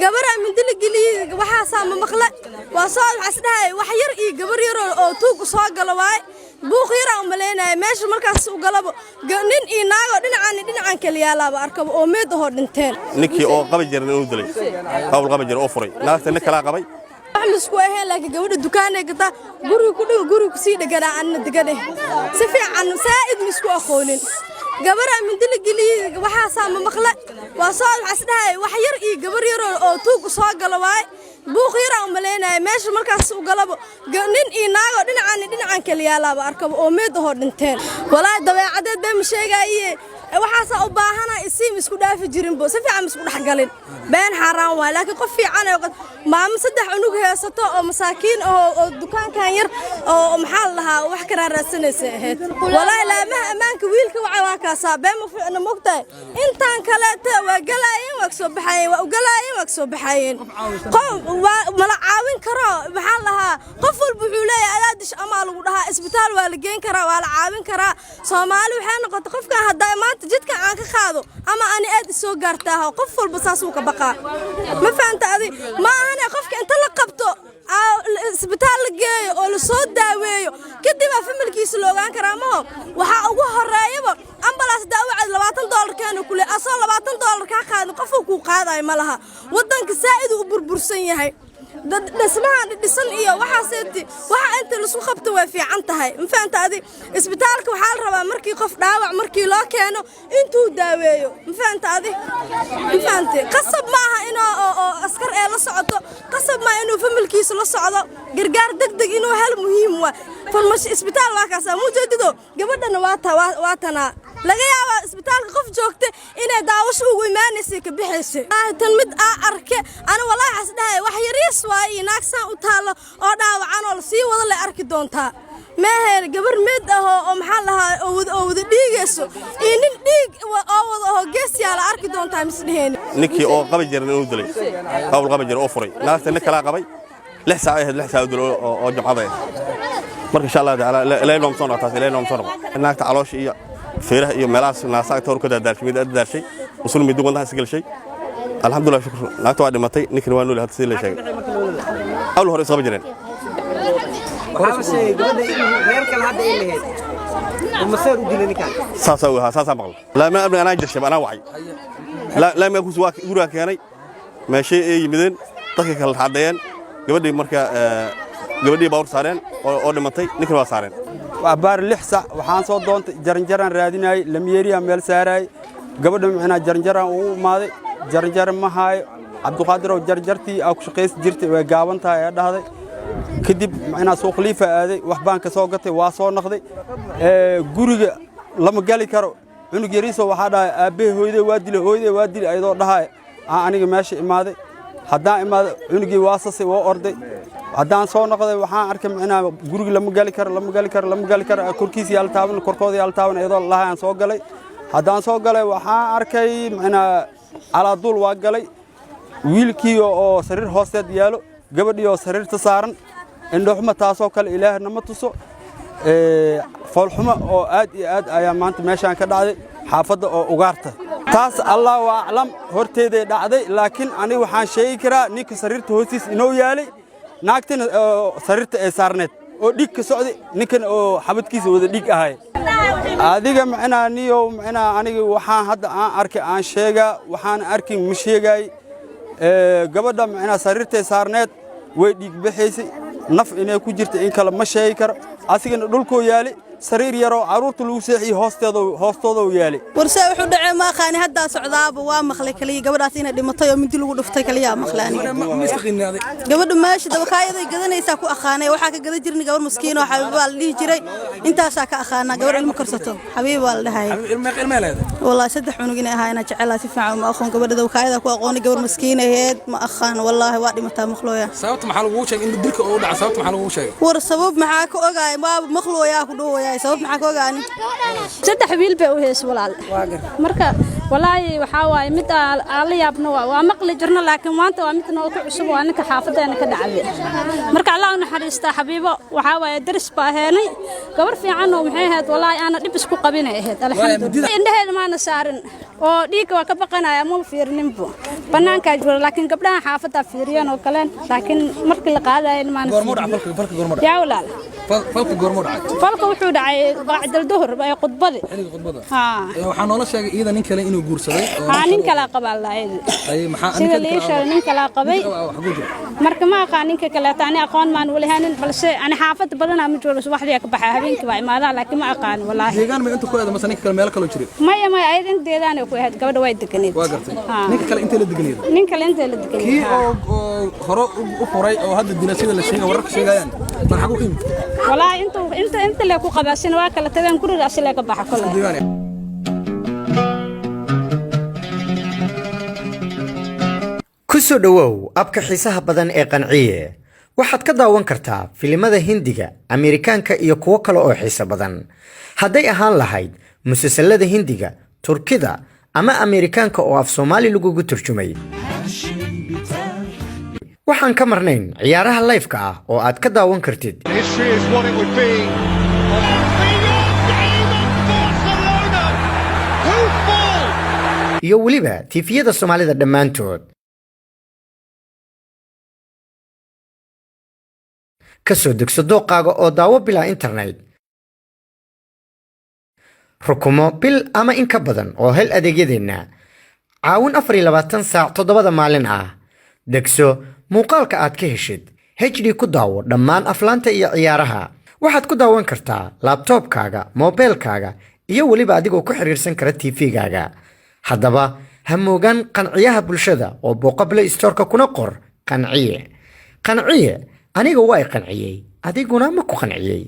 gabara mindil gili waxa saama maqla waa soo xasdahay wax yar iyo gabar yar oo tuug soo galo waay buuq yar aan maleynay meesha markaas u galabo nin iyo naago dhinacan kaliya laaba arkabo oo meed oo dhinteen ninkii oo qaba jirnay uu dilay qawl qaba jir oo furay naagta nin kala qabay isku ahayn laakiin gabadha dukaanay gata guriga ku dhigo guriga si dhagan aan deganay si fiican saa'id misku aqoonin gabara mindil gili waxa saama maqla waa soo xasdahay wax yar iyo gabar yar oo tuug soo galo waay buuq yar aan maleynay meesha markaas u galabo nin iyo naago dhinacan kaliya laaba arkabo oo meed oo dhinteen walaa dabeecadeed baa sheegay waxaas u baahanaa isiim isku dhaafi jirin boo si fiican isku dhaxgalin been xaraan waa laakiin qof fiican oo maam saddex unug heesato oo masaakiin oo dukaankan yar oo maxaa lahaa wax ka raadsanaysa ahayd walaa laamaha amaanka wiilka waa kaasa been ma fiicna mogtahay intaan kale waa galaayeen waa soo baxayeen waa galaayeen waa soo baxayeen qof mala caawin karo maxaa lahaa qof walba wuxuu leeyahay adaadish ama lagu dhahaa isbitaal waa la geyn karaa waa la caawin karaa Soomaali waxay noqotay qofka hadda jidka aan ka qaado ama aan aad soo gaartaa qof walba saas uu ka baqaa ma fahantaadi ma ahana qofka inta la qabto isbitaal la geeyo oo la soo daaweeyo kadib familkiisa loogaan karaa ma waxa ugu horeeyaba ambalaas daawacad $20 keeno kule asoo $20 ka qaado qof uu ku qaaday ma laha wadanka saa'id uu burbursan yahay dhismaha dhisan iyo waxaaseeti waxa inta la isku qabto way fiican tahay ma fahantaadi isbitaalka waxa la rabaa markii qof dhaawac markii loo keeno intuu daaweeyo ma fahantaadi qasab maaha inuu askar ee la socoto qasab ma inuu familkiisa la socdo gargaar degdeg inuu hel muhiim waa farmash isbitaal waa kaasa muujadido gabadhana waa tana laga yaabaa isbitaalka qof joogta inay daawasho ugu iimaanaysa ka bixayso tan mid arke ana wallahi xasdahay wax yariis waa inaagsan u taalo oo dhaawacan oo si wada la arki doontaa ma heer gabar mid oo maxaa lahaa oo wada dhiigayso nin dhiig oo wada geesiya la arki doontaa misdheen ninkii oo qaba jirnay uu dilay qawl qaba jir oo furay naagta nin kala qabay 6 saacadood oo jumcada marka insha Allah taala ilaahay noom soo noqotaas ilaahay noom soo noqo naagta caloosh iyo feeraha iyo meelaas naasaag toor ka daadashay mid daadashay usul mid wadaha isgalshay alxamdulillah shukr naagta waa dhimatay ninkan waa nool hadda si la sheegay awl hore soo jireen waxaa gabadha reer kale hadda ay lahayd ومسار وديني كان ساسا مقل لا ما ابن انا جرشب انا وعي لا ما كوس غورا كاني ماشي يمدين dadka kala xadeeyeen gabadhii marka gabadhii bawr saareen oo dhimatay ninka waa saareen waa baar 6 saac waxaan soo doontay jaranjaran raadinay lamiyeeriya meel saaray gabadha macna jaranjaran uu maaday jaranjaran ma haayo Abduqaadir oo jarjartii aan ku shaqeys jirtay way gaaban tahay ee dhahday kadib macna soo khaliifa aaday wax baan ka soo gatay waa soo noqday guriga lama gali karo cunug yariiso waxa dhahay aabe hooyday waa dilay ayadoo dhahay aniga meesha imaaday haddaan imaado cunugii waasasay waa orday haddaan soo noqday waxaan arkay macnaa guriga lama gali karo korkiisa yaal taaban korkooda yaal taaban ayadoo lahaan soo galay haddaan soo galay waxaan arkay macnaa ala dul waa galay wiilkii oo sariir hoosteed yaalo gabadhii oo sariirta saaran indhoxuma taasoo kale ilaahna ma tuso foolxuma oo aad iyo aad ayaa maanta meeshaan ka dhacday xaafadda oo ugaarta taas Allahu a'lam horteeday dhacday laakiin aniga waxaan sheegi karaa ninka sariirta hoostiis inoo yaalay naagtina sariirta ay saarneed oo dhig ka socday ninkan oo xabadkiisa wada dhig ahay adiga macnaa niyo macnaa aniga waxaan hadda aan arkay aan sheegaa waxaan arkin ma sheegay gabadha macnaa sariirta saarneed way dhig bixaysay naf inay ku jirto in kala ma sheegi karo asigana dhulkoo yaalay sariir yaro caruurta lagu seexiyay hoostooda uu yaalay warsa wuxuu dhacay ma qaani hadda socdaaba waa maqlay kaliya gabadhaas inay dhimatay oo mid lagu dhuftay kaliya maqlaani gabadhu meesha dabakaayada gadanaysa ku aqaanay waxa ka gadan jirnay gabar miskiin oo xabiib wal dhigi jiray intaas ka aqaana gabar ilmo korsato xabiib wal dhahay ilmo leedahay wallahi saddex cunug inay ahaayna jecel si fiican ma aqoon gabadha dabakaayada ku aqoonay gabar miskiin aheed ma aqaan wallahi waa dhimatay maqlooya sababta maxaa lagu sheegay in dilka uu dhaco sababta maxaa lagu sheegay war sabab maxaa ka ogaay ma maqlooya ku dhawaya sabab maxaa ka ogaani saddex wiil bay u hees walaal marka والله وحاواي متى علي ابن ومقل جرنا لكن ما أنت ومتى نوك عصب وأنا حافظة أنا كده عبي مركع الله نحرسته حبيبه وحاواي درس باهني قبر في عنه محيهات والله أنا لبس كو قبينة هاد الحمد لله إنده ما نسارن وديك وكبقنا يا مو في رنبو بنان كاجور لكن قبلها حافظة في ريان وكلن لكن مركل القاعدة ما نسارن يا ولا فلك جورمود عاد فلك وحود بعد الظهر بقى قطبة ها waxaan ola sheegay iyada nin kale inuu guursaday nin kala qabaa lahayd ay maxaa sida leesha nin kala qabay marka ma aqaan ninka kale taani aqoon maan walahayn balse ana xaafad badan ama joogo subaxdii ka baxay habeenkii waa imaada laakiin ma aqaan wallahi deegaan ma inta ku eedo masan ninka kale meel kale jiray maya ay inteedaan ku ahayd gabadha way deganeed waa gartay ninka kale intee la deganeed ninka kale intee la deganeed kii oo hore u furay oo hadda dinasida la sheegay wararka sheegayaan marxagu qiim wallahi inta la ku qabaasina waa kala tadaan guriga asla ka baxa kale kusoo dhawow abka xiisaha badan ee qanciye waxaad ka daawan kartaa filimada Hindiga, Ameerikaanka iyo kuwo kale oo xiiso badan. Hadday ahaan lahayd musalsalada Hindiga, Turkida ama Ameerikaanka oo af Soomaali lagu turjumay. waxaan ka marnayn ciyaaraha live-ka ah oo aad ka daawan kartid. iyo waliba tifiyada Soomaalida dhammaantood. kasoo degso dooqaaga oo daawo bilaa internet rukumo bil ama in ka badan oo hel adeegyadeena caawin 24 saac 7 maalin ah degso muuqaalka aad ka heshid HD ku daawo dhammaan aflaanta iyo ciyaaraha waxaad ku daawan kartaa laptopkaaga mobilkaaga iyo waliba adigoo ku xiriirsan kara TV-gaaga haddaba ha moogan qanciyaha bulshada oo Boqoble Store-ka kuna qor qanciye aniga way qanciyay adiguna ma ku qanciyay